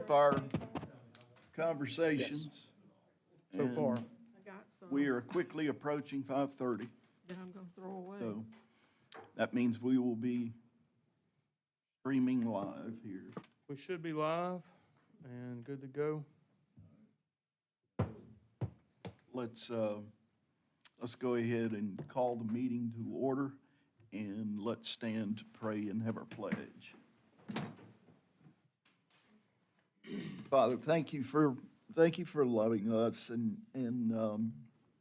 up our conversations. So far. and I got some We are quickly approaching 5:30, that I'm gonna throw away. so that means we will be streaming live here. We should be live and good to go. Let's go ahead and call the meeting to order, and let's stand to pray and have our pledge. Father, thank you for loving us, and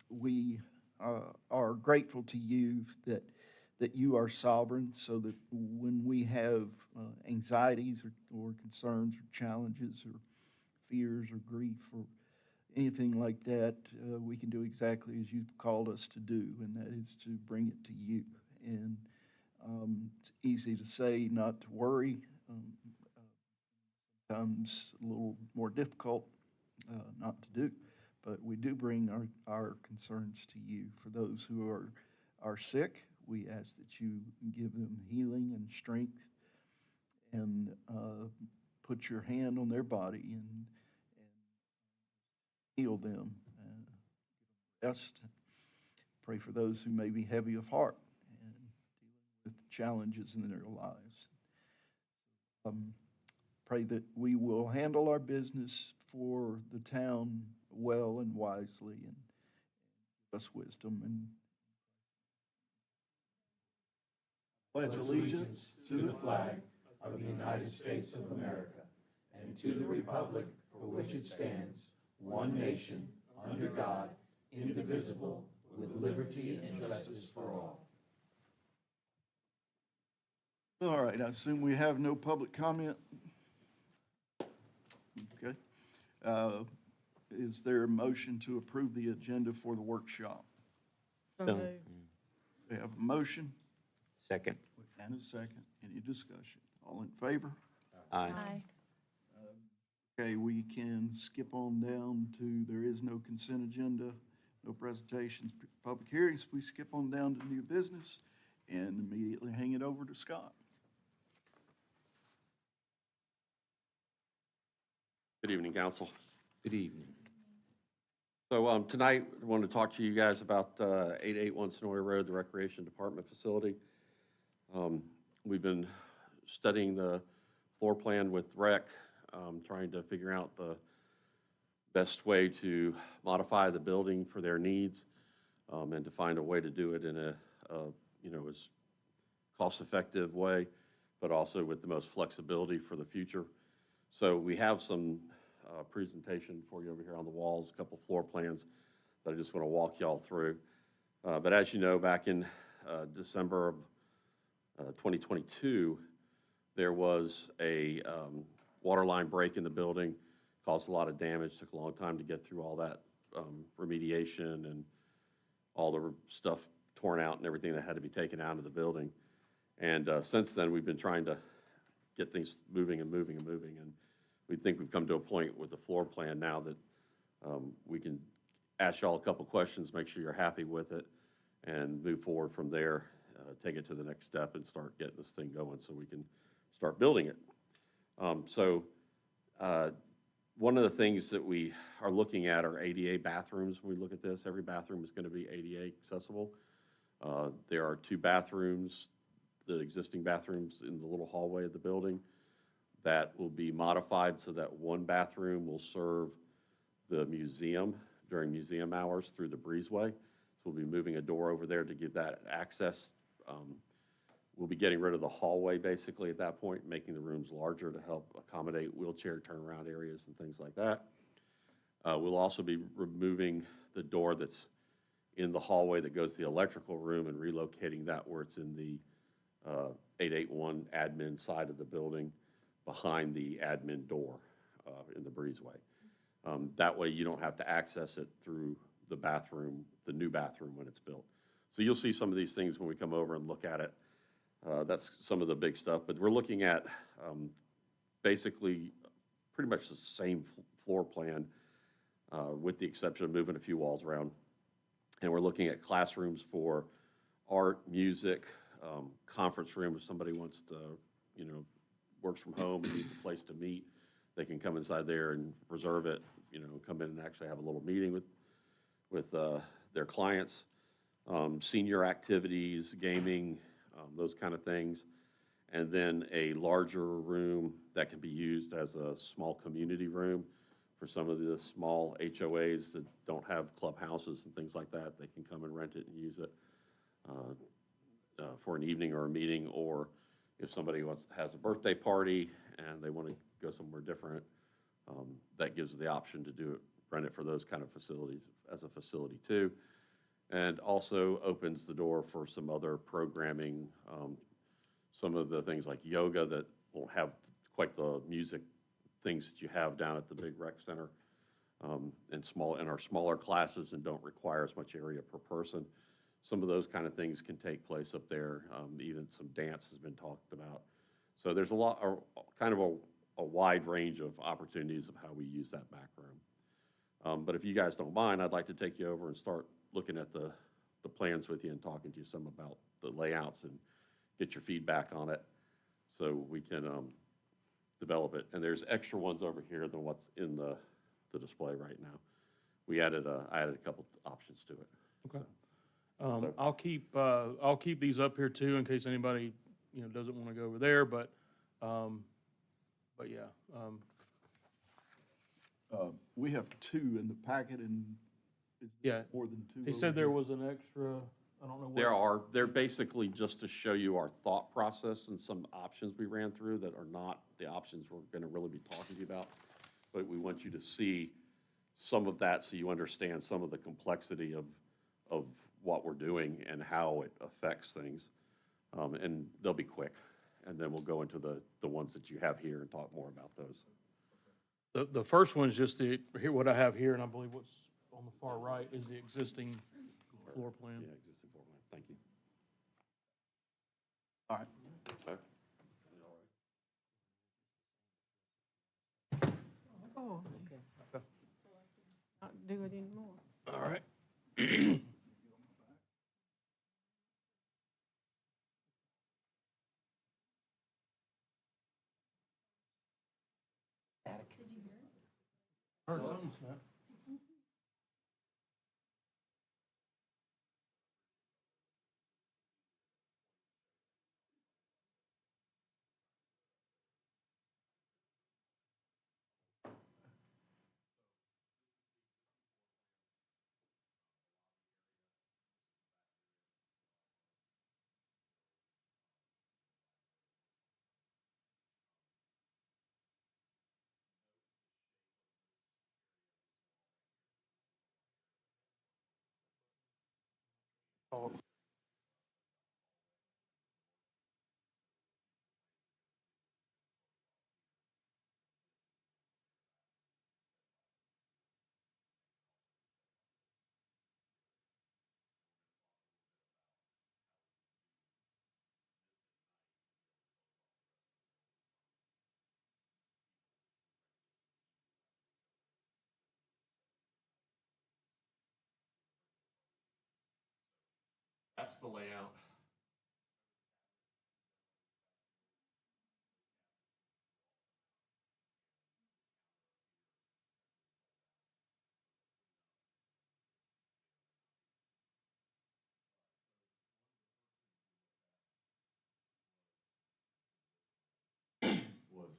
we are grateful to you that you are sovereign, so that when we have anxieties or concerns or challenges or fears or grief or anything like that, we can do exactly as you've called us to do, and that is to bring it to you. And it's easy to say not to worry. Sometimes a little more difficult not to do, but we do bring our concerns to you. For those who are sick, we ask that you give them healing and strength, and put your hand on their body and heal them and rest. Pray for those who may be heavy of heart and dealing with challenges in their lives. Pray that we will handle our business for the town well and wisely, and give us wisdom. And Pledge allegiance to the flag of the United States of America and to the republic for which it stands, one nation, under God, indivisible, with liberty and justice for all. all right, I assume we have no public comment. Okay. Is there a motion to approve the agenda for the workshop? So moved. We have a motion Second. and a second. Any discussion? All in favor? Aye. Okay, we can skip on down to, there is no consent agenda, no presentations, public hearings. We skip on down to new business and immediately hang it over to Scott. Good evening, council. Good evening. So tonight, I wanted to talk to you guys about 881 Sonoy Road, the Recreation Department facility. We've been studying the floor plan with rec, trying to figure out the best way to modify the building for their needs, and to find a way to do it in a as cost-effective way, but also with the most flexibility for the future. So we have some presentation for you over here on the walls, a couple floor plans that I just want to walk y'all through. But as you know, back in December of 2022, there was a water line break in the building, caused a lot of damage, took a long time to get through all that remediation and all the stuff torn out and everything that had to be taken out of the building. And since then, we've been trying to get things moving and moving and moving. And we think we've come to a point with the floor plan now that we can ask y'all a couple questions, make sure you're happy with it, and move forward from there, take it to the next step and start getting this thing going so we can start building it. One of the things that we are looking at are ADA bathrooms. When we look at this, every bathroom is going to be ADA accessible. There are 2 bathrooms, the existing bathrooms in the little hallway of the building, that will be modified so that one bathroom will serve the museum during museum hours through the breezeway. So we'll be moving a door over there to give that access. We'll be getting rid of the hallway basically at that point, making the rooms larger to help accommodate wheelchair turnaround areas and things like that. We'll also be removing the door that's in the hallway that goes to the electrical room and relocating that where it's in the 881 admin side of the building behind the admin door in the breezeway. That way you don't have to access it through the bathroom, the new bathroom when it's built. So you'll see some of these things when we come over and look at it. That's some of the big stuff, but we're looking at basically pretty much the same floor plan with the exception of moving a few walls around. And we're looking at classrooms for art, music, conference room if somebody wants to, works from home and needs a place to meet. they can come inside there and reserve it, come in and actually have a little meeting with their clients. Senior activities, gaming, those kind of things. And then a larger room that can be used as a small community room for some of the small HOAs that don't have clubhouses and things like that. They can come and rent it and use it for an evening or a meeting, or if somebody has a birthday party and they want to go somewhere different, that gives the option to do it, rent it for those kind of facilities as a facility too. And also opens the door for some other programming, some of the things like yoga that won't have quite the music things that you have down at the big rec center, and our smaller classes and don't require as much area per person. Some of those kind of things can take place up there. Even some dance has been talked about. So there's kind of a wide range of opportunities of how we use that back room. But if you guys don't mind, I'd like to take you over and start looking at the plans with you and talking to you some about the layouts and get your feedback on it so we can develop it. And there's extra ones over here than what's in the display right now. I added a couple options to it. Okay. I'll keep these up here too in case anybody, doesn't want to go over there, but yeah. We have two in the packet, and is Yeah. there more than two? He over said there here? was an extra, I don't know what. They're basically just to show you our thought process and some options we ran through that are not the options we're going to really be talking to you about. But we want you to see some of that so you understand some of the complexity of what we're doing and how it affects things. And they'll be quick. And then we'll go into the ones that you have here and talk more about those. The first one's just what I have here, and I believe what's on the far right is the existing floor plan. Yeah, existing floor plan. Thank you. All right. Okay. Oh, Okay. not do it anymore. All right. Heard something, Snap. That's the layout. Was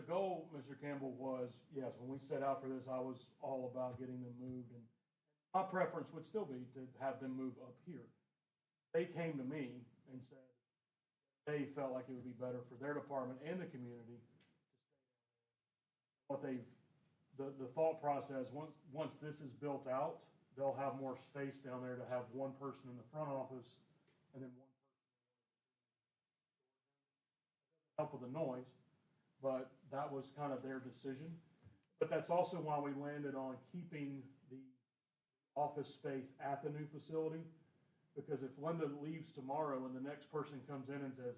the goal, Mr. Campbell, was, yes, when we set out for this, I was all about getting them moved, and my preference would still be to have them move up here. They came to me and said they felt like it would be better for their department and the community. What they've, the thought process, once this is built out, they'll have more space down there to have one person in the front office and then one person help with the noise, but that was kind of their decision. But that's also why we landed on keeping the office space at the new facility, because if Linda leaves tomorrow and the next person comes in and says,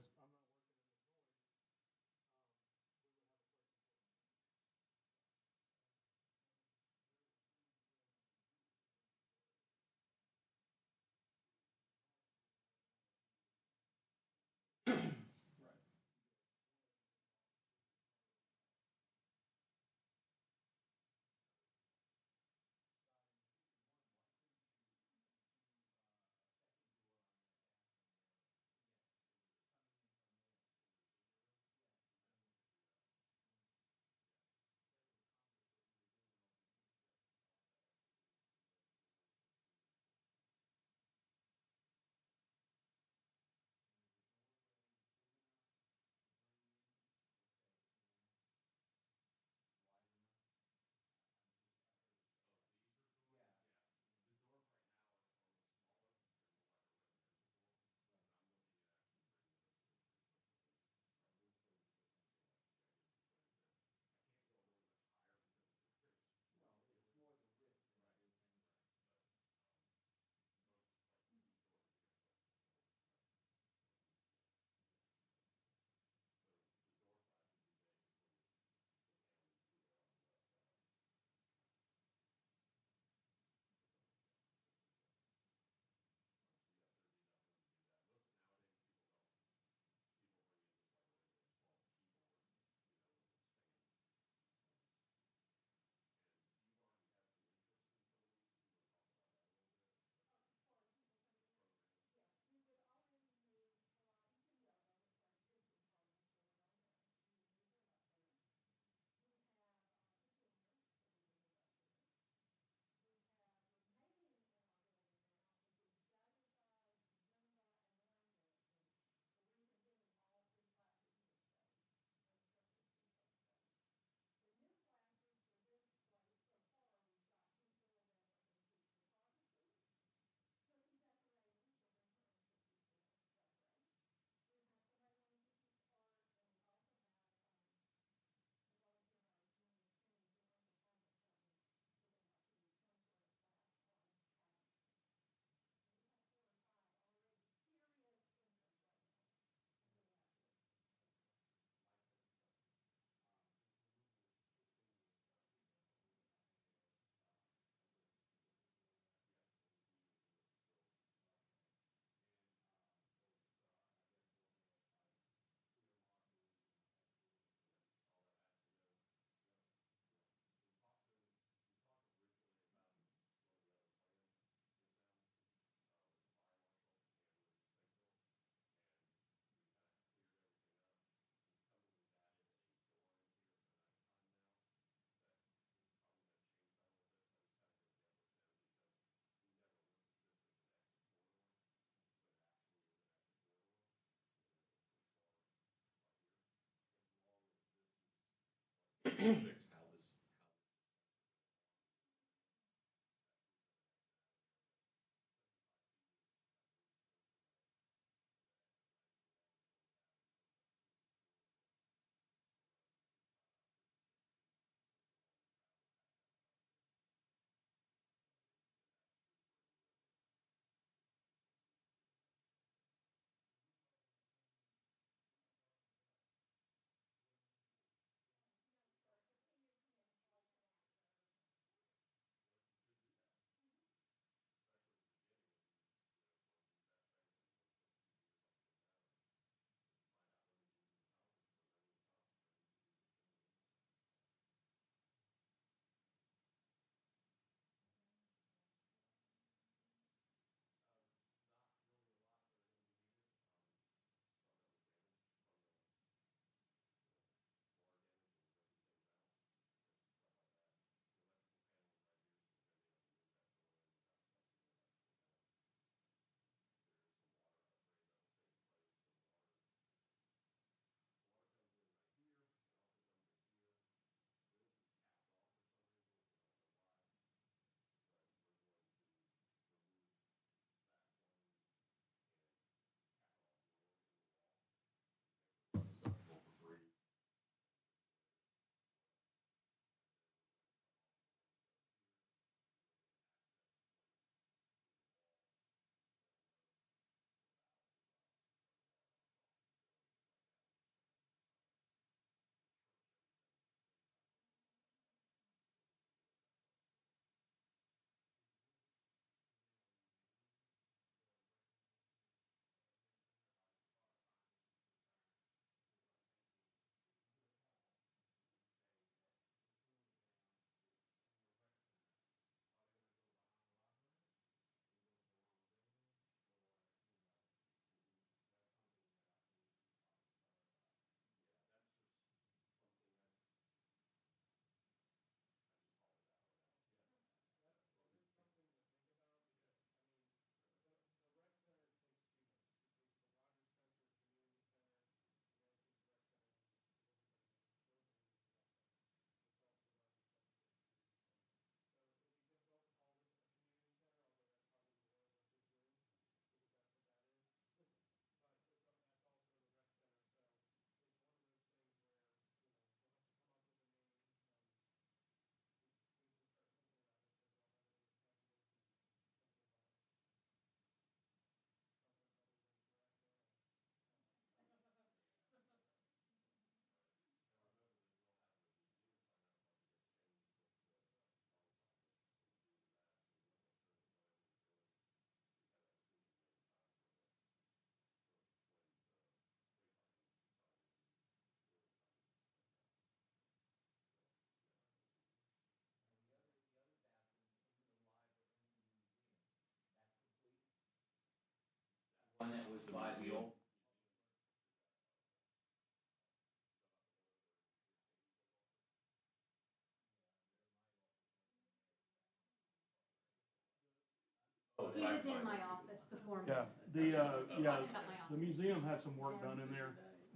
was in my office before me. Yeah, Talking about my the museum had some work done in there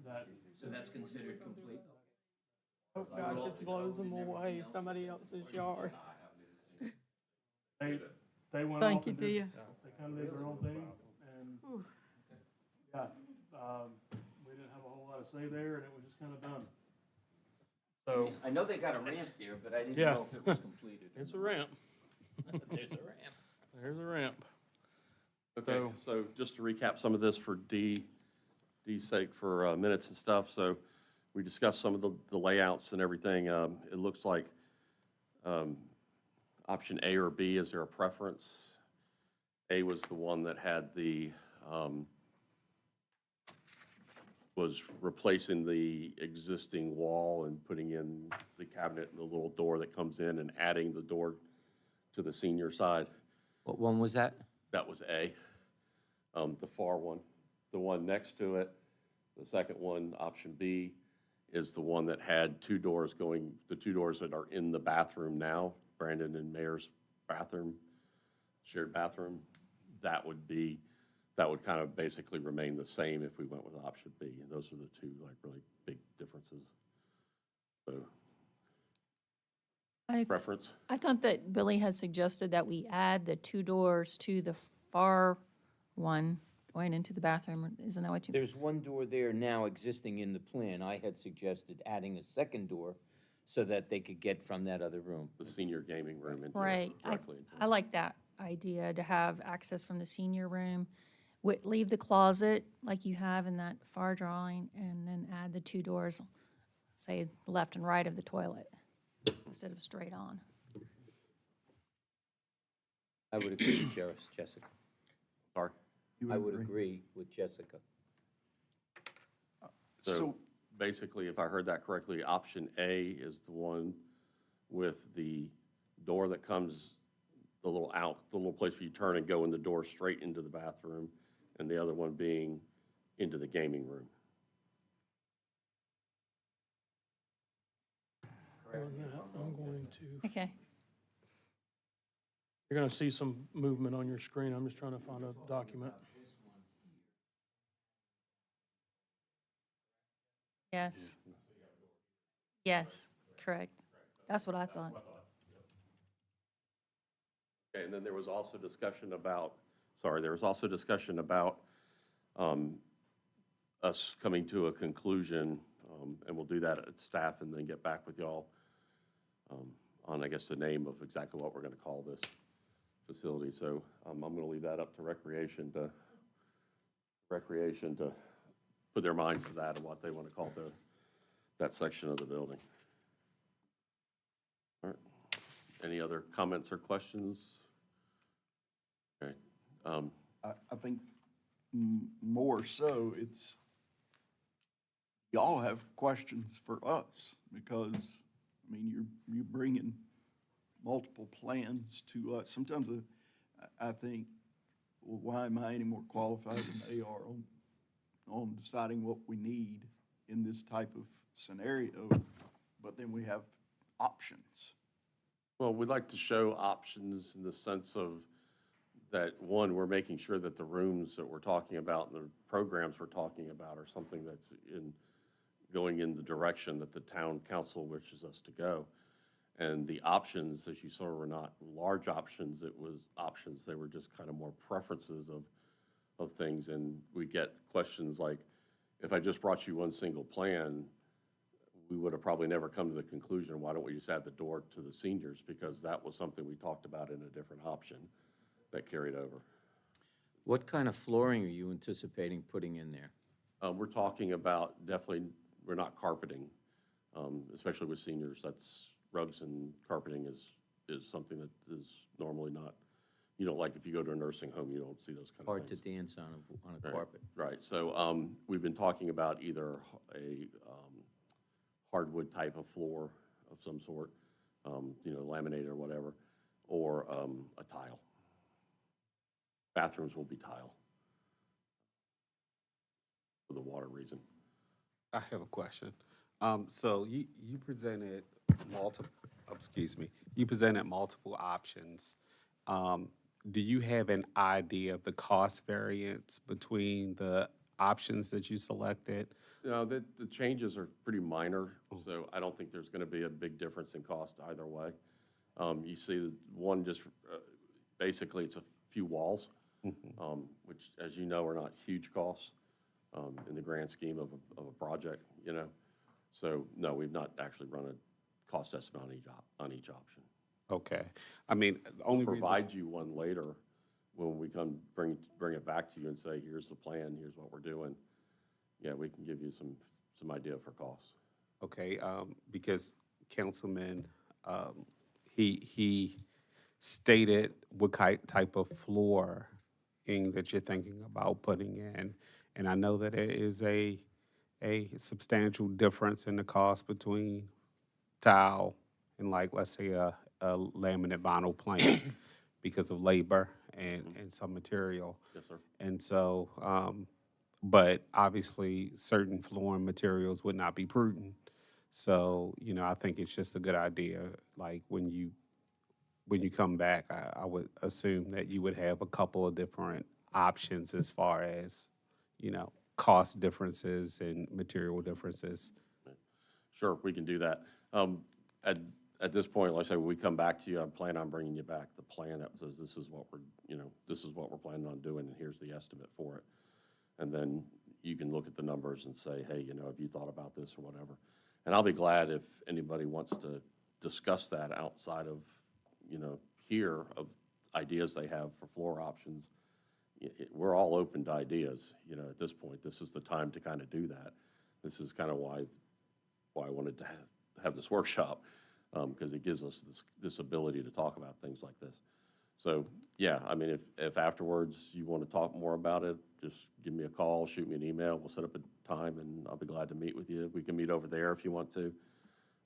that, So that's considered complete? Hope God just blows them away, somebody else's yard. they went Thank off you, and did, Dia. they kind of did their own thing, and, Whew. yeah, we didn't have a whole lot of say there, and it was just kind of done. So, I know they got a ramp there, but I didn't Yeah. know if it was completed. it's a ramp, There's a ramp. there's a ramp. Okay, so just to recap some of this for D's sake for minutes and stuff. So we discussed some of the layouts and everything. It looks like option A or B, is there a preference? A was the one that had was replacing the existing wall and putting in the cabinet and the little door that comes in and adding the door to the senior side. What one was that? That was A, the far one. The one next to it, the second one, option B, is the one that had two doors going, the two doors that are in the bathroom now, Brandon and Mayor's bathroom, shared bathroom. That would kind of basically remain the same if we went with option B. And those are the two like really big differences. So, preference? I thought that Billy had suggested that we add the two doors to the far one going into the bathroom. Isn't that what you? There's one door there now existing in the plan. I had suggested adding a second door so that they could get from that other room. The senior gaming room into Right. directly into I like that idea, to have access from the senior room. Leave the closet like you have in that far drawing, and then add the two doors, say, left and right of the toilet, instead of straight on. I would agree with Jessica. Sorry? You I would agree with Jessica. So basically, if I heard that correctly, option A is the one with the door that comes, the little place where you turn and go in the door straight into the bathroom, and the other one being into the gaming room. I'm going to, Okay. you're gonna see some movement on your screen. I'm just trying to find a document. Yes. Yes, correct. That's what I thought. Okay, and then there was also discussion about, us coming to a conclusion, and we'll do that at staff and then get back with y'all on, I guess, the name of exactly what we're gonna call this facility. So I'm gonna leave that up to recreation to put their minds to that and what they wanna call that section of the building. All right. Any other comments or questions? Okay. I think more so, it's, y'all have questions for us, because, I mean, you're bringing multiple plans to us. Sometimes I think, well, why am I any more qualified than they are on deciding what we need in this type of scenario? But then we have options. Well, we'd like to show options in the sense of that, one, we're making sure that the rooms that we're talking about and the programs we're talking about are something that's going in the direction that the town council wishes us to go. And the options, as you saw, were not large options, it was options, they were just kind of more preferences of things. And we get questions like, if I just brought you one single plan, we would have probably never come to the conclusion, why don't we just add the door to the seniors? Because that was something we talked about in a different option that carried over. What kind of flooring are you anticipating putting in there? We're talking about definitely, we're not carpeting, especially with seniors. That's rugs and carpeting is something that is normally not, you know, like if you go to a nursing home, you don't see those kind of Hard to things. dance on a Right, carpet. Right, so we've been talking about either a hardwood type of floor of some sort, you know, laminated or whatever, or a tile. Bathrooms will be tile for the water reason. I have a question. So you presented multiple, you presented multiple options. do you have an idea of the cost variance between the options that you selected? No, the changes are pretty minor, so I don't think there's gonna be a big difference in cost either way. You see the one just, basically, it's a few walls, which, as you know, are not huge costs, in the grand scheme of a project, you know? So, no, we've not actually run a cost estimate on each option. Okay. I mean, the only We'll reason. provide you one later when we come bring it back to you and say, here's the plan, here's what we're doing. Yeah, we can give you some idea for costs. Okay, because Councilman, he stated what type of flooring that you're thinking about putting in. And I know that it is a substantial difference in the cost between tile and, like, let's say a laminate vinyl plank because of labor and some material. Yes, sir. And so, but obviously, certain flooring materials would not be prudent. So, you know, I think it's just a good idea, like, when you come back, I would assume that you would have a couple of different options as far as, you know, cost differences and material differences. Sure, we can do that. At this point, like I say, when we come back to you, I plan on bringing you back the plan that says this is what we're planning on doing, and here's the estimate for it. And then you can look at the numbers and say, hey, you know, have you thought about this or whatever? And I'll be glad if anybody wants to discuss that outside of, you know, here, of ideas they have for floor options. We're all open to ideas, you know, at this point. This is the time to kind of do that. This is kind of why I wanted to have this workshop, because it gives us this ability to talk about things like this. So, yeah, I mean, if afterwards you want to talk more about it, just give me a call, shoot me an email. We'll set up a time, and I'll be glad to meet with you. We can meet over there if you want to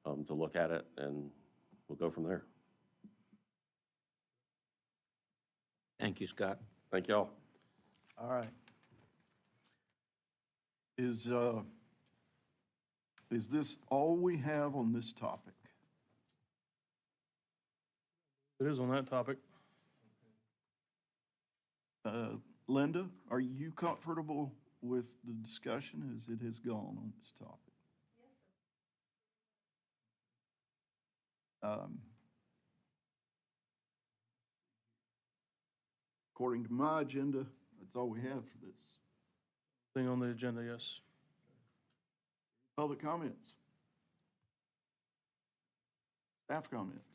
look at it, and we'll go from there. Thank you, Scott. Thank y'all. All right. Is this all we have on this topic? It is on that topic. Linda, are you comfortable with the discussion as it has gone on this topic? According to my agenda, that's all we have for this. Thing on the agenda, yes. Public comments? Staff comments?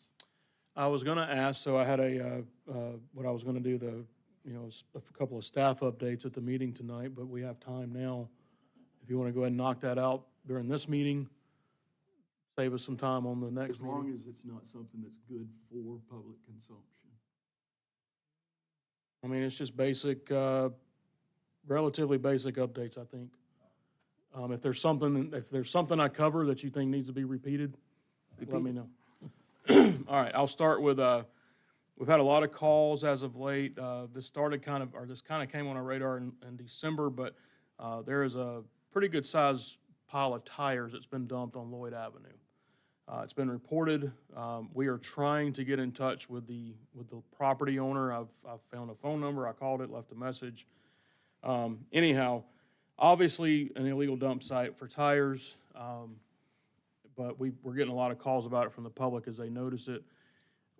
I was gonna ask, so I had what I was gonna do, a couple of staff updates at the meeting tonight, but we have time now. If you wanna go ahead and knock that out during this meeting, save us some time on the next As long meeting. as it's not something that's good for public consumption. I mean, it's just basic, relatively basic updates, I think. If there's something I cover that you think needs to be repeated, let me know. All right, I'll start with, we've had a lot of calls as of late. This kind of came on our radar in December, but there is a pretty good sized pile of tires that's been dumped on Lloyd Avenue. It's been reported. We are trying to get in touch with the property owner. I've found a phone number. I called it, left a message. Anyhow, obviously an illegal dump site for tires, but we're getting a lot of calls about it from the public as they notice it.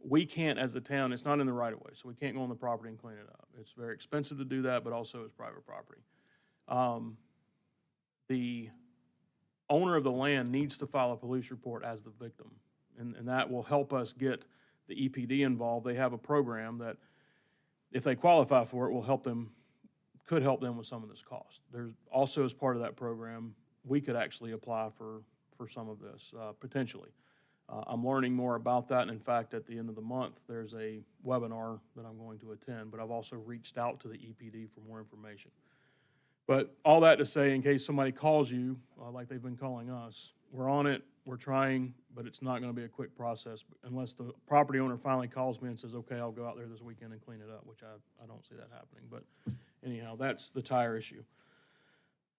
We can't, as the town, it's not in the right of way, so we can't go on the property and clean it up. It's very expensive to do that, but also it's private property. The owner of the land needs to file a police report as the victim, and that will help us get the EPD involved. They have a program that, if they qualify for it, could help them with some of this cost. There's also, as part of that program, we could actually apply for some of this, potentially. I'm learning more about that, and in fact, at the end of the month, there's a webinar that I'm going to attend, but I've also reached out to the EPD for more information. But all that to say, in case somebody calls you, like they've been calling us, we're on it, we're trying, but it's not gonna be a quick process unless the property owner finally calls me and says, okay, I'll go out there this weekend and clean it up, which I don't see that happening. But anyhow, that's the tire issue.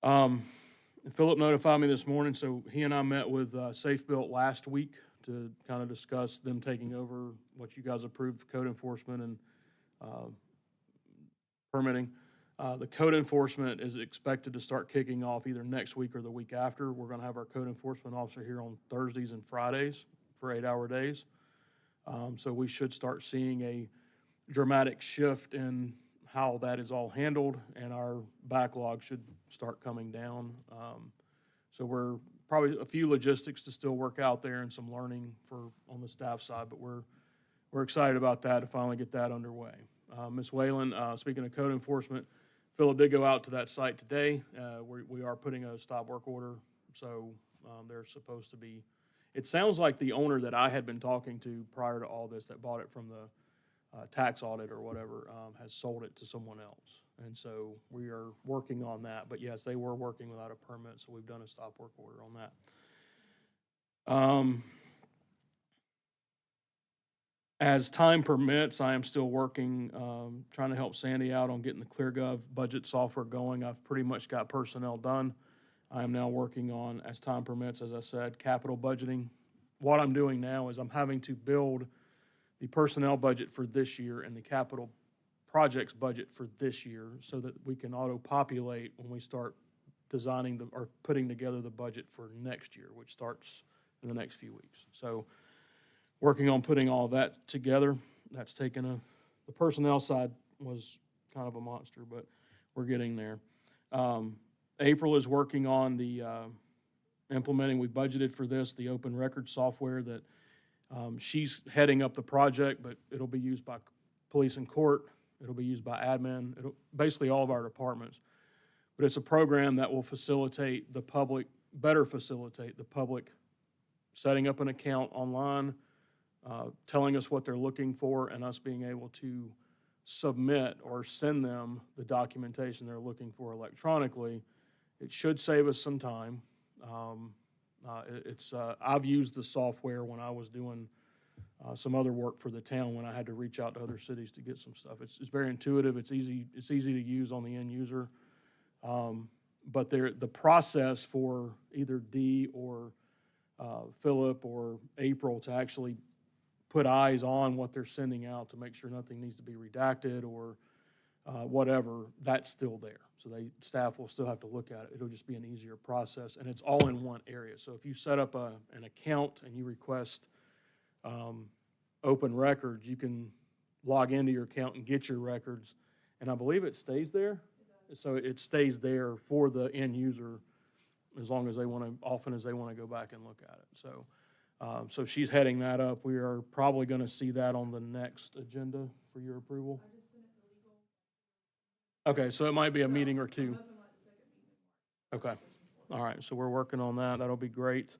Philip notified me this morning, so he and I met with Safe Built last week to kind of discuss them taking over what you guys approved for code enforcement, and permitting. The code enforcement is expected to start kicking off either next week or the week after. We're going to have our code enforcement officer here on Thursdays and Fridays for 8-hour days. So we should start seeing a dramatic shift in how that is all handled, and our backlog should start coming down. So we're probably a few logistics to still work out there and some learning on the staff side, but we're excited about that to finally get that underway. Ms. Whalen, speaking of code enforcement, Philip did go out to that site today. We are putting a stop work order, so they're supposed to be. It sounds like the owner that I had been talking to prior to all this, that bought it from the tax audit or whatever, has sold it to someone else. And so we are working on that. But yes, they were working without a permit, so we've done a stop work order on that. As time permits, I am still working, trying to help Sandy out on getting the ClearGov budget software going. I've pretty much got personnel done. I am now working on, as time permits, as I said, capital budgeting. What I'm doing now is I'm having to build the personnel budget for this year and the capital projects budget for this year so that we can auto-populate when we start designing or putting together the budget for next year, which starts in the next few weeks. So working on putting all of that together. That's taken the personnel side was kind of a monster, but we're getting there. April is working on the implementing, we budgeted for this, the open record software that she's heading up the project, but it'll be used by police and court. It'll be used by admin, basically all of our departments. But it's a program that will facilitate the public, better facilitate the public setting up an account online, telling us what they're looking for, and us being able to submit or send them the documentation they're looking for electronically. It should save us some time. I've used the software when I was doing some other work for the town when I had to reach out to other cities to get some stuff. It's very intuitive. It's easy to use on the end user. But the process for either Dee or Philip or April to actually put eyes on what they're sending out to make sure nothing needs to be redacted or whatever, that's still there. So staff will still have to look at it. It'll just be an easier process, and it's all in one area. So if you set up an account and you request open records, you can log into your account and get your records, and I believe it stays there. So it stays there for the end user as long as they want to, often as they want to go back and look at it. So, so she's heading that up. We are probably going to see that on the next agenda for your approval. Okay, so it might be a meeting or two. Okay, all right, so we're working on that. That'll be great.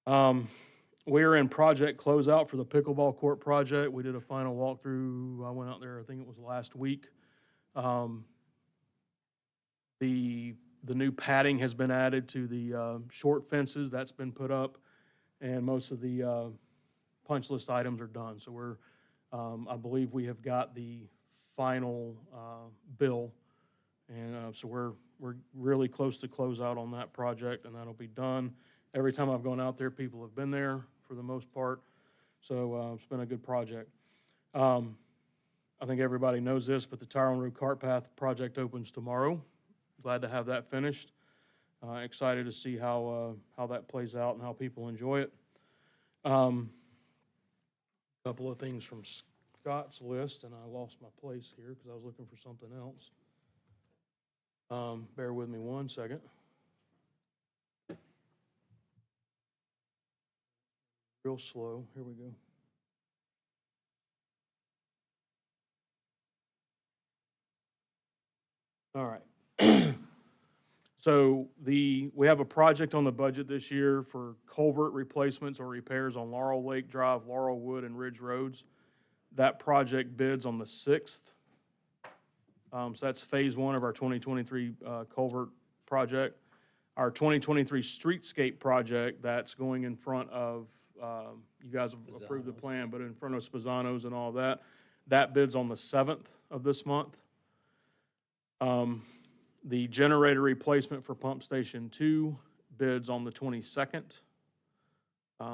We're in project closeout for the pickleball court project. We did a final walkthrough. I went out there, I think it was last week. The new padding has been added to the short fences. That's been put up, and most of the punch list items are done. So we're, I believe we have got the final bill, and so we're really close to close out on that project, and that'll be done. Every time I've gone out there, people have been there for the most part, so it's been a good project. I think everybody knows this, but the Tyrone Road Cart Path project opens tomorrow. Glad to have that finished. Excited to see how that plays out and how people enjoy it. A couple of things from Scott's list, and I lost my place here because I was looking for something else. Bear with me one second. Real slow. Here we go. All right. So we have a project on the budget this year for culvert replacements or repairs on Laurel Lake Drive, Laurelwood, and Ridge Roads. That project bids on the 6th. So that's phase one of our 2023 culvert project. Our 2023 streetscape project, that's going in front of, you guys have approved the plan, but in front of Spazano's and all that. That bids on the 7th of this month. The generator replacement for Pump Station 2 bids on the 22nd.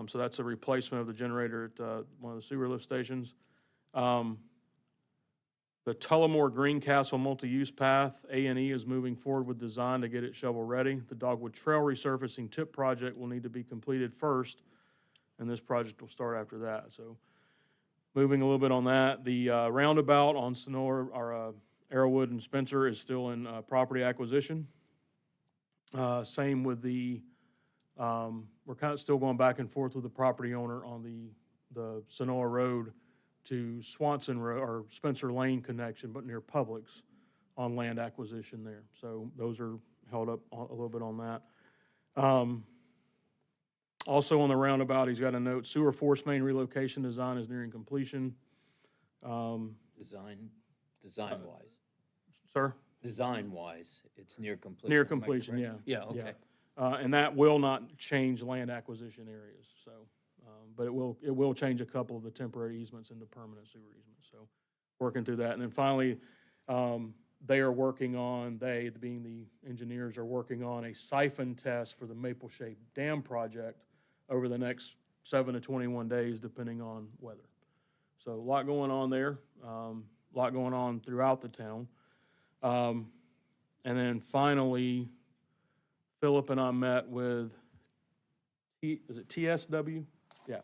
So that's a replacement of the generator at one of the sewer lift stations. The Tullamore Greencastle multi-use path, A&E is moving forward with design to get it shovel-ready. The Dogwood Trail resurfacing tip project will need to be completed first, and this project will start after that. So moving a little bit on that, the roundabout on Sonora, or Arrowwood and Spencer is still in property acquisition. Same with the, we're kind of still going back and forth with the property owner on the Sonora Road to Swanson Road, or Spencer Lane connection, but near Publix on land acquisition there. So those are held up a little bit on that. Also on the roundabout, he's got a note, sewer force main relocation design is nearing completion. Design-wise. Sir? Design-wise, it's near completion. Near am I completion, correct? yeah. Yeah, okay. And that will not change land acquisition areas, so, but it will change a couple of the temporary easements into permanent sewer easements, so working through that. And then finally, they are working on, they, being the engineers, are working on a siphon test for the Maple Shade Dam project over the next 7 to 21 days, depending on weather. So a lot going on there, a lot going on throughout the town. And then finally, Philip and I met with, is it TSW? Yeah.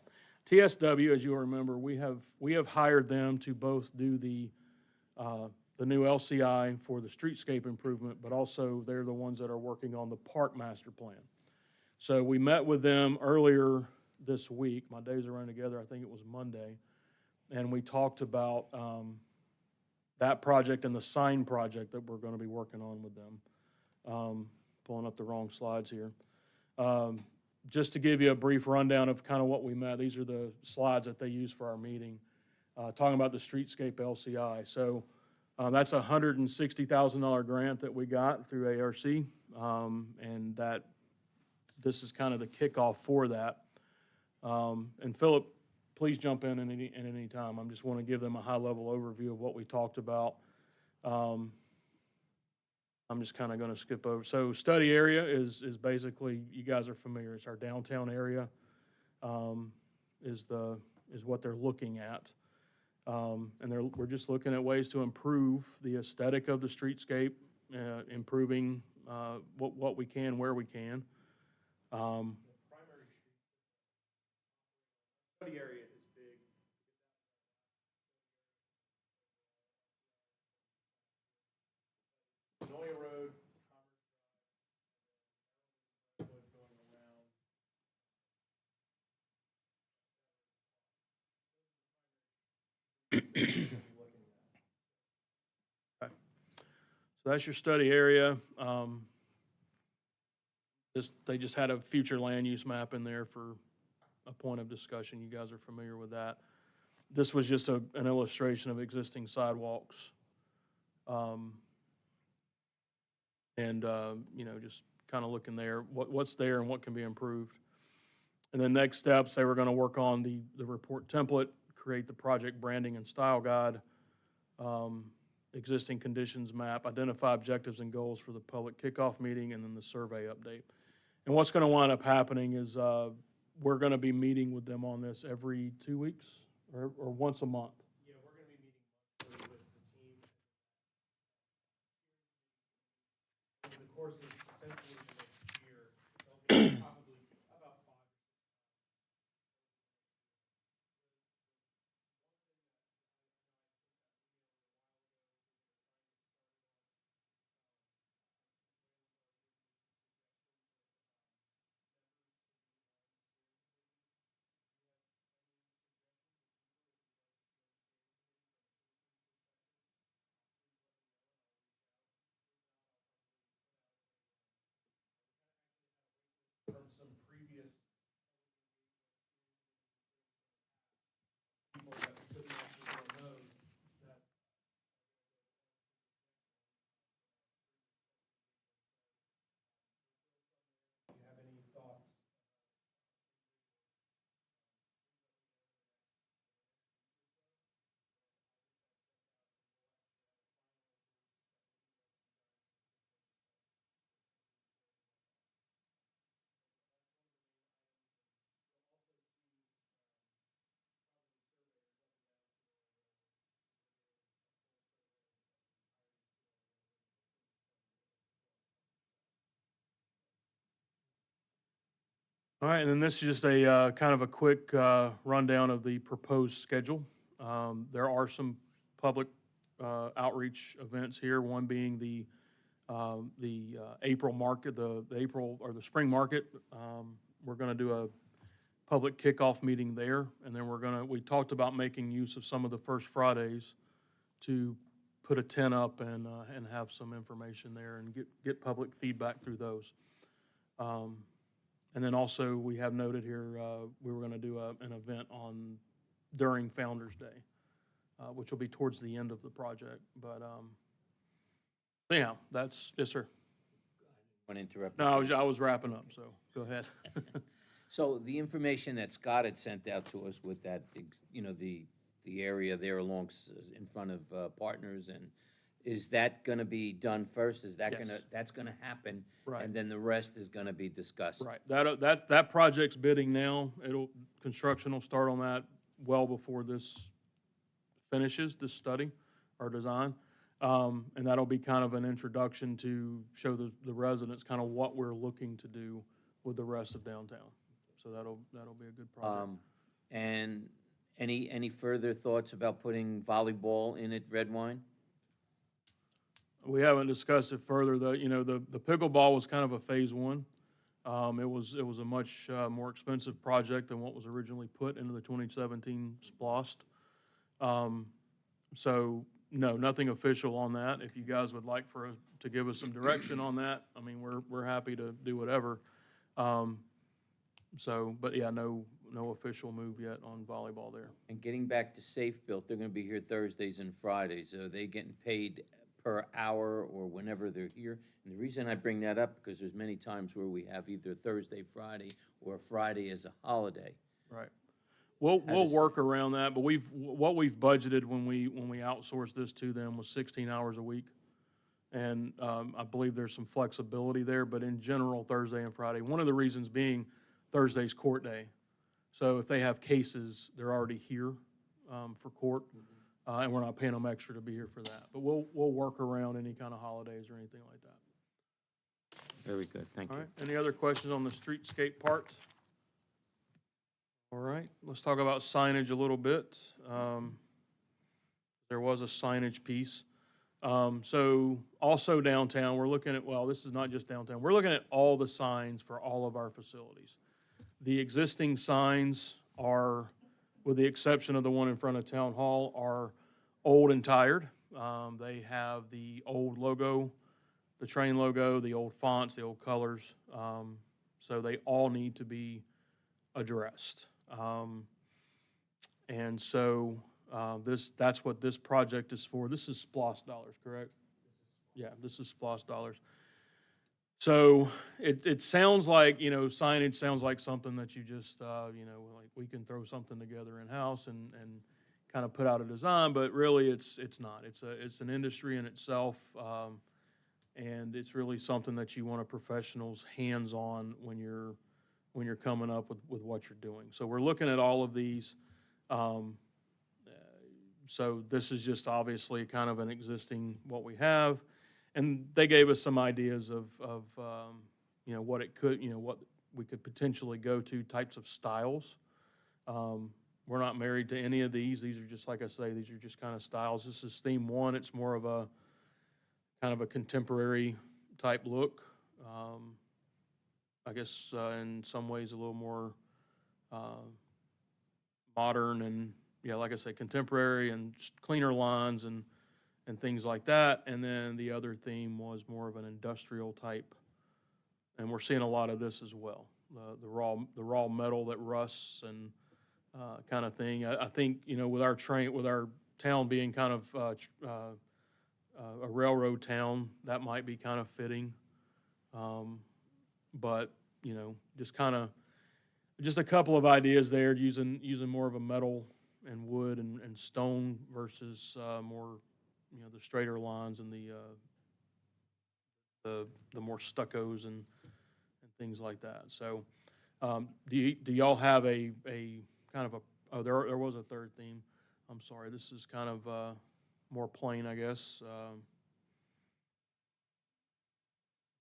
TSW, as you'll remember, we have hired them to both do the new LCI for the streetscape improvement, but also they're the ones that are working on the park master plan. So we met with them earlier this week. My days are running together. I think it was Monday. And we talked about that project and the sign project that we're going to be working on with them. Pulling up the wrong slides here. Just to give you a brief rundown of kind of what we met, these are the slides that they used for our meeting, talking about the streetscape LCI. So that's a $160,000 grant that we got through ARC, and that this is kind of the kickoff for that. And Philip, please jump in at any time. I just want to give them a high-level overview of what we talked about. I'm just kind of going to skip over. So study area is basically, you guys are familiar, it's our downtown area, is what they're looking at. And we're just looking at ways to improve the aesthetic of the streetscape, improving what we can, where we can. Study area is big. Noya Road, Commerce Drive, going around. Okay. So that's your study area. They just had a future land use map in there for a point of discussion. You guys are familiar with that. This was just an illustration of existing sidewalks. Just kind of looking there, what's there and what can be improved. And then next steps, they were going to work on the report template, create the project branding and style guide, existing conditions map, identify objectives and goals for the public kickoff meeting, and then the survey update. And what's going to wind up happening is we're going to be meeting with them on this every 2 weeks or once a month. Yeah, we're going to be meeting monthly with the team. Over the course of essentially the next year, they'll be probably about 5 or 6 times. All right, and then this is just a kind of a quick rundown of the proposed schedule. There are some public outreach events here, one being the April market, the April or the spring market. We're going to do a public kickoff meeting there, and then we talked about making use of some of the first Fridays to put a tent up and have some information there and get public feedback through those. And then also, we have noted here, we were going to do an event during Founder's Day, which will be towards the end of the project. But anyhow, yes, sir. Want to interrupt? No, I was wrapping up, so go ahead. So the information that Scott had sent out to us with that, the area there in front of Partners, and is that gonna be done first? Is that Yes. that's gonna happen? Right. And then the rest is gonna be discussed? Right, that project's bidding now. Construction will start on that well before this finishes, this study or design. And that'll be kind of an introduction to show the residents kind of what we're looking to do with the rest of downtown. So that'll be a good project. And any further thoughts about putting volleyball in at Red Wine? We haven't discussed it further, though. The pickleball was kind of a phase one. It was a much more expensive project than what was originally put into the 2017 SPLOST. So, no, nothing official on that. If you guys would like to give us some direction on that, I mean, we're happy to do whatever. But yeah, no official move yet on volleyball there. And getting back to Safe Built, they're gonna be here Thursdays and Fridays. Are they getting paid per hour or whenever they're here? And the reason I bring that up, because there's many times where we have either Thursday, Friday, or Friday as a holiday. Right. We'll does- work around that, but what we've budgeted when we outsourced this to them was 16 hours a week. And I believe there's some flexibility there, but in general, Thursday and Friday. One of the reasons being Thursday's court day. So if they have cases, they're already here for court, and we're not paying them extra to be here for that. But we'll work around any kind of holidays or anything like that. Very good, thank All you. right, any other questions on the streetscape part? All right, let's talk about signage a little bit. There was a signage piece. So also downtown, we're looking at, well, this is not just downtown, we're looking at all the signs for all of our facilities. The existing signs are, with the exception of the one in front of Town Hall, are old and tired. They have the old logo, the train logo, the old fonts, the old colors. So they all need to be addressed. And so that's what this project is for. This is SPLOST dollars, correct? Yeah, this is SPLOST dollars. So it sounds like, signage sounds like something that you just, like we can throw something together in-house and kind of put out a design, but really it's not. It's an industry in itself, and it's really something that you want a professional's hands-on when you're coming up with what you're doing. So we're looking at all of these. So this is just obviously kind of an existing what we have. And they gave us some ideas of what it could, what we could potentially go to, types of styles. We're not married to any of these. These are just, like I say, these are just kind of styles. This is theme one. It's more of a kind of a contemporary type look. I guess in some ways a little more modern and, yeah, like I say, contemporary and cleaner lines and things like that. And then the other theme was more of an industrial type. And we're seeing a lot of this as well. The raw metal that rusts and kind of thing. I think, with our town being kind of a railroad town, that might be kind of fitting. But, just a couple of ideas there, using more of a metal and wood and stone versus more, the straighter lines and the more stuccos and things like that. So, do y'all have a kind of there was a third theme. I'm sorry, this is kind of more plain, I guess.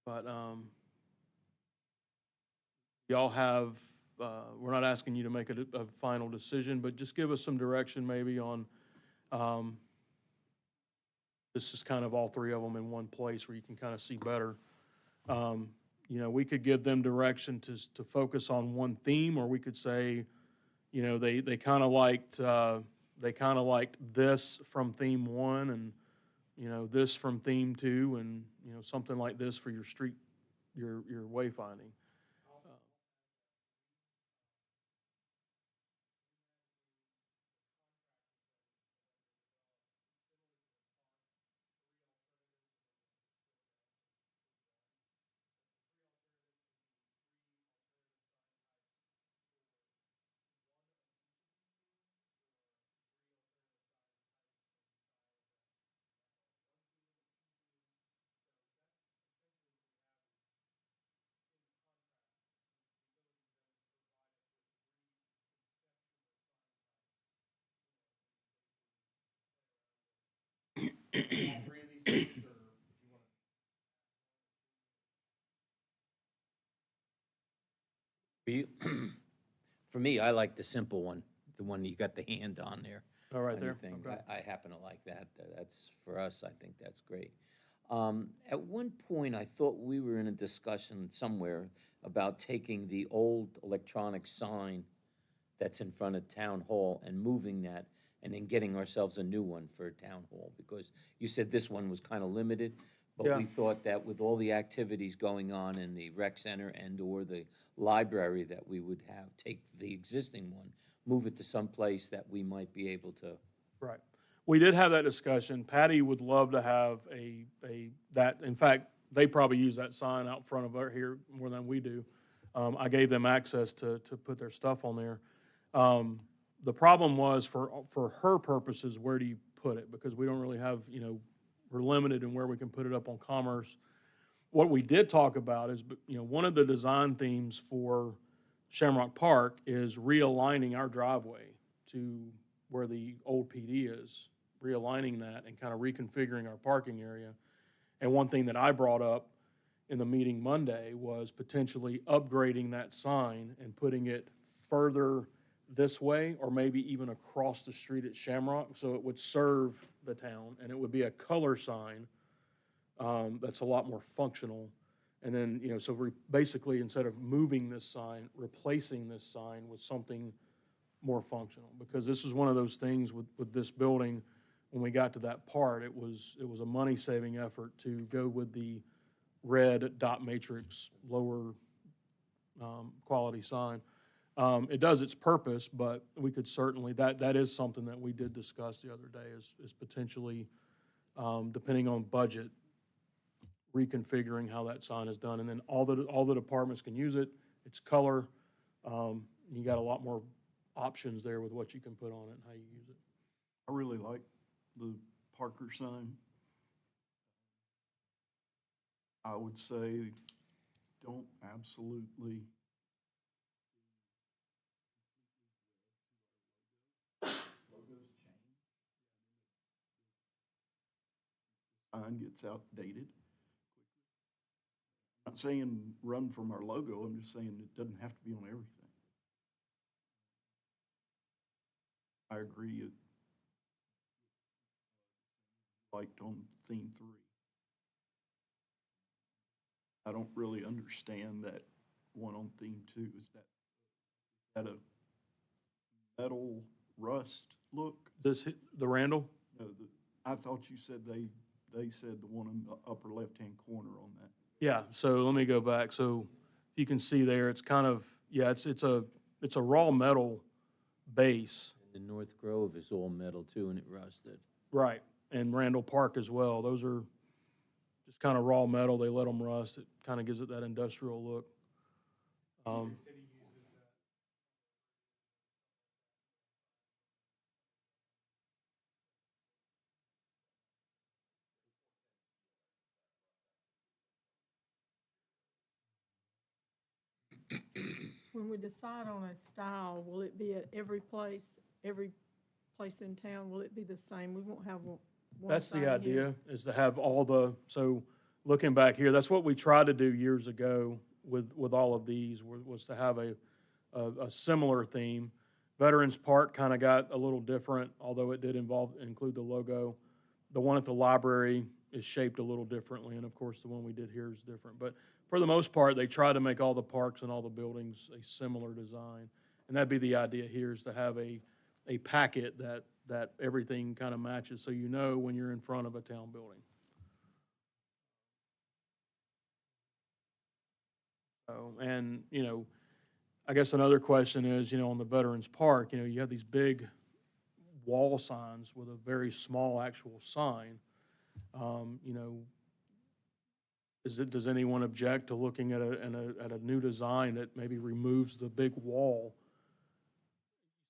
But y'all have, we're not asking you to make a final decision, but just give us some direction maybe on, this is kind of all three of them in one place where you can kind of see better. We could give them direction to focus on one theme, or we could say, they kind of liked this from theme one, and, this from theme two, and, something like this for your street, your wayfinding. For you, for me, I like the simple one, the one you got the hand on there. All right on your there? thing. Okay. I happen to like that. That's, for us, I think that's great. At one point, I thought we were in a discussion somewhere about taking the old electronic sign that's in front of Town Hall and moving that, and then getting ourselves a new one for Town Hall, because you said this one was kind of limited, but Yeah. we thought that with all the activities going on in the rec center and/or the library, that we would take the existing one, move it to some place that we might be able to. Right. We did have that discussion. Patty would love to have that, in fact, they probably use that sign out front of our here more than we do. I gave them access to put their stuff on there. The problem was, for her purposes, where do you put it? Because we don't really have, we're limited in where we can put it up on Commerce. What we did talk about is, one of the design themes for Shamrock Park is realigning our driveway to where the old PD is, realigning that and kind of reconfiguring our parking area. And one thing that I brought up in the meeting Monday was potentially upgrading that sign and putting it further this way, or maybe even across the street at Shamrock, so it would serve the town, and it would be a color sign that's a lot more functional. And then, so we're basically, instead of moving this sign, replacing this sign with something more functional. Because this is one of those things with this building, when we got to that part, it was a money-saving effort to go with the red dot matrix, lower quality sign. It does its purpose, but we could certainly, that is something that we did discuss the other day, is potentially, depending on budget, reconfiguring how that sign is done. And then all the departments can use it. It's color. You got a lot more options there with what you can put on it and how you use it. I really like the Parker sign. I would say don't absolutely sign gets outdated. I'm not saying run from our logo, I'm just saying it doesn't have to be on everything. I agree, it liked on theme 3. I don't really understand that one on theme 2. Is that a metal rust look? The Randall? No, I thought you said they said the one in the upper left-hand corner on that. Yeah, so let me go back. So you can see there, it's kind of, yeah, it's a raw metal base. The North Grove is all metal too, and it rusted. Right, and Randall Park as well. Those are just kind of raw metal. They let them rust. It kind of gives it that industrial look. When we decide on a style, will it be at every place in town? Will it be the same? We won't have one That's sign the here. idea, is to have all so looking back here, that's what we tried to do years ago with all of these was to have a similar theme. Veterans Park kind of got a little different, although it did include the logo. The one at the library is shaped a little differently, and of course, the one we did here is different. But for the most part, they try to make all the parks and all the buildings a similar design. And that'd be the idea here, is to have a packet that everything kind of matches, so you know when you're in front of a town building. So, and, you know, I guess another question is, you know, on the Veterans Park, you know, you have these big wall signs with a very small actual sign. You know, does anyone object to looking at a new design that maybe removes the big wall?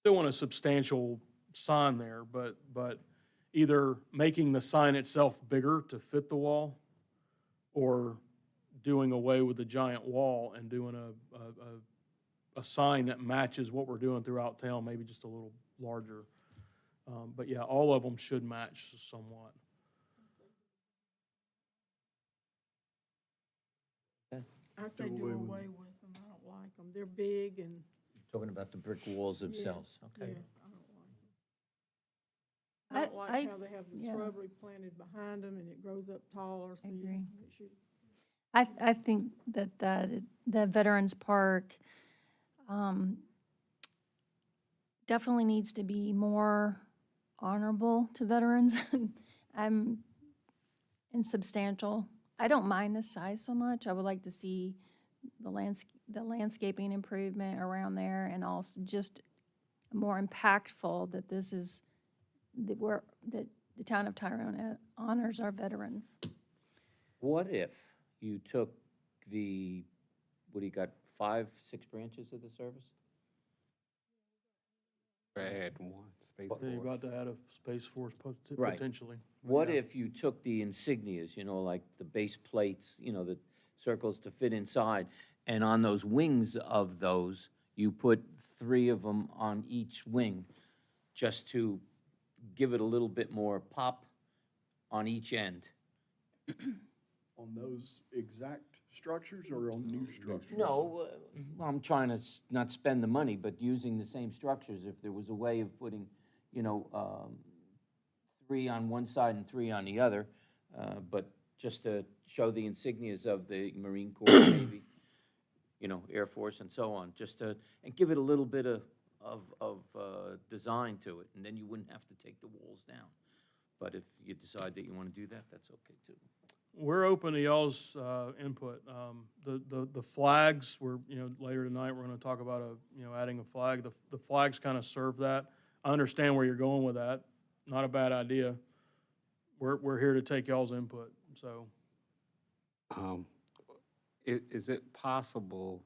Still want a substantial sign there, but either making the sign itself bigger to fit the wall, or doing away with the giant wall and doing a sign that matches what we're doing throughout town, maybe just a little larger. But yeah, all of them should match somewhat. I say do away with them, I don't like them, they're big and, Talking about the brick walls themselves, yes, okay? yes, I don't like them. I don't like how they have the yeah. shrubbery planted behind them and it grows up taller, so you, agree. it should. I think that the Veterans Park definitely needs to be more honorable to veterans and substantial. I don't mind the size so much. I would like to see the landscaping improvement around there, and also just more impactful that this is, that the town of Tyrone honors our veterans. What if you took the, what do you got, 5, 6 branches of the service? Add one, Space Yeah, you're Force. about to add a Space Force Right. potentially. What Yeah. if you took the insignias, you know, like the base plates, you know, the circles to fit inside, and on those wings of those, you put 3 of them on each wing, just to give it a little bit more pop on each end? On those exact structures or on new structures? No, I'm trying to not spend the money, but using the same structures, if there was a way of putting, you know, 3 on one side and 3 on the other, but just to show the insignias of the Marine Corps, Navy, you know, Air Force and so on, just to, and give it a little bit of design to it, and then you wouldn't have to take the walls down. But if you decide that you want to do that, that's okay too. We're open to y'all's input. The flags, you know, later tonight, we're gonna talk about you know, adding a flag. The flags kind of serve that. I understand where you're going with that. Not a bad idea. We're here to take y'all's input, so. Is it possible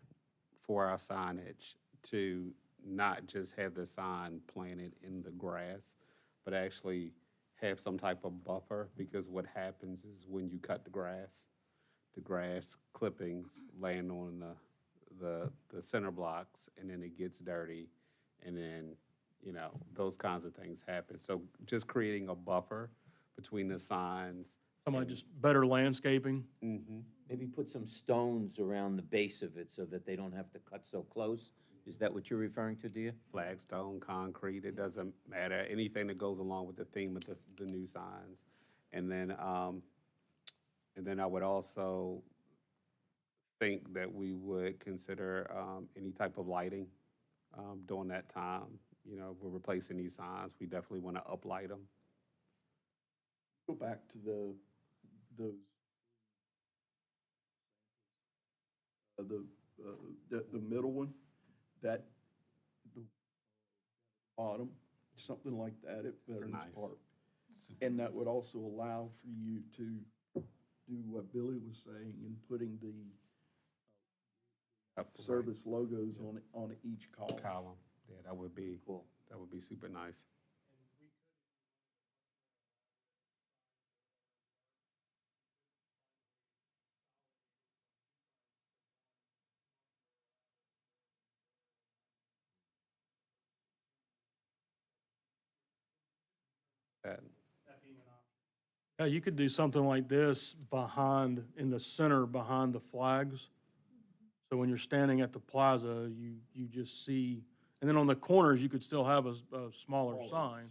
for our signage to not just have the sign planted in the grass, but actually have some type of buffer? Because what happens is when you cut the grass clippings land on the center blocks, and then it gets dirty, and then, you know, those kinds of things happen. So just creating a buffer between the signs. Just better landscaping. Mm-hmm. Maybe put some stones around the base of it so that they don't have to cut so close. Is that what you're referring to, Dia? Flagstone, concrete, it doesn't matter, anything that goes along with the theme of the new signs. And then I would also think that we would consider any type of lighting during that time. You know, we're replacing these signs, we definitely want to uplight them. Go back to those the middle one, that the bottom, something like that at Veterans nice. Park. And that would also allow for you to do what Billy was saying in putting the service logos on each column. Yeah, that would be Cool. That would be super nice. That, Yeah, you could do something like this in the center behind the flags. So when you're standing at the plaza, you just see, and then on the corners, you could still have a smaller sign.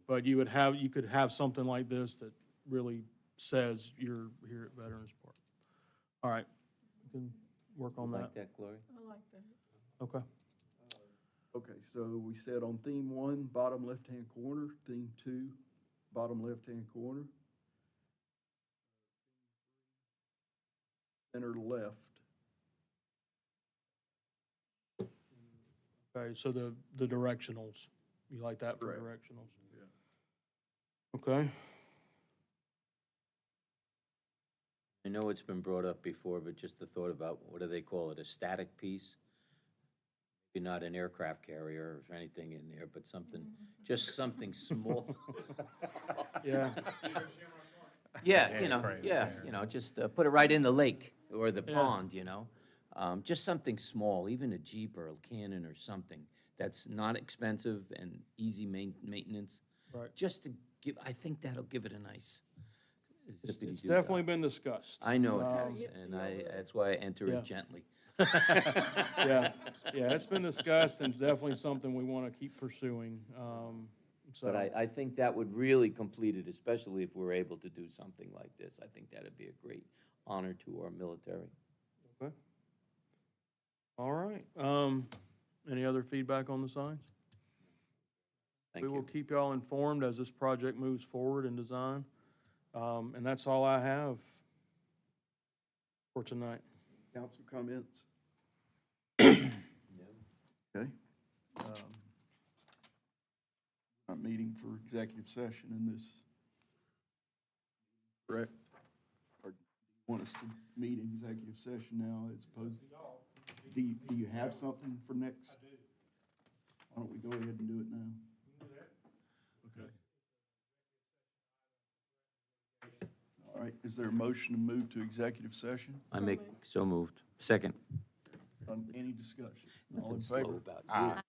But you could have something like this that really says you're here at Veterans Park. All right, we can work on that. Like that, Gloria? I like that. Okay. Okay, so we said on theme 1, bottom left-hand corner, theme 2, bottom left-hand corner. Center left. Okay, so the directionals, you like that for Correct. directionals? Okay. I know it's been brought up before, but just the thought about, what do they call it, a static piece? Maybe not an aircraft carrier or anything in there, but something, just something small. Yeah. Yeah, Aircraft carrier. just put it right in the lake or the Yeah. pond, just something small, even a Jeep or a Canon or something that's not expensive and easy maintenance. Right. Just to give, I think that'll give it a nice It's zippity-doo-dah. definitely been discussed. I know it Um, has, and that's why I enter Yeah. it gently. Yeah, it's been discussed and it's definitely something we want to keep pursuing. But I think that would really complete it, especially if we're able to do something like this. I think that'd be a great honor to our military. Okay. All right. Any other feedback on the signs? Thank We will you. keep y'all informed as this project moves forward in design. And that's all I have for tonight. Council comments? Okay. Not meeting for executive session in this, correct? Or do you want us to meet in executive session now as opposed? Do you have something for next? I do. Why don't we go ahead and do it now? Okay. All right, is there a motion to move to executive session? I make, so moved. Second. Any discussion? All in Nothing slow favor? about it. Aye.